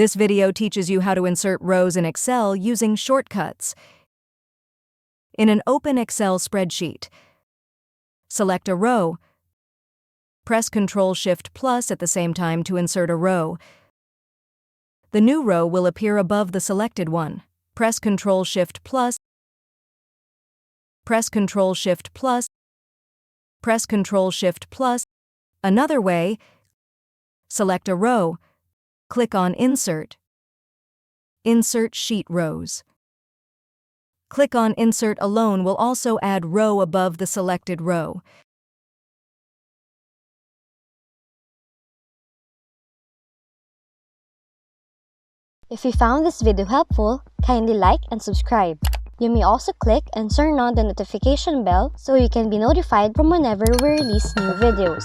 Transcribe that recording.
This video teaches you how to insert rows in Excel using shortcuts. In an open Excel spreadsheet, select a row. Press Ctrl+Shift+ at the same time to insert a row. The new row will appear above the selected one. Press Ctrl+Shift+. Press Ctrl+Shift+. Press Ctrl+Shift+. Another way, select a row. Click on Insert. Insert Sheet Rows. Click on Insert alone will also add row above the selected row. If you found this video helpful, kindly like and subscribe. You may also click and turn on the notification bell so you can be notified from whenever we release new videos.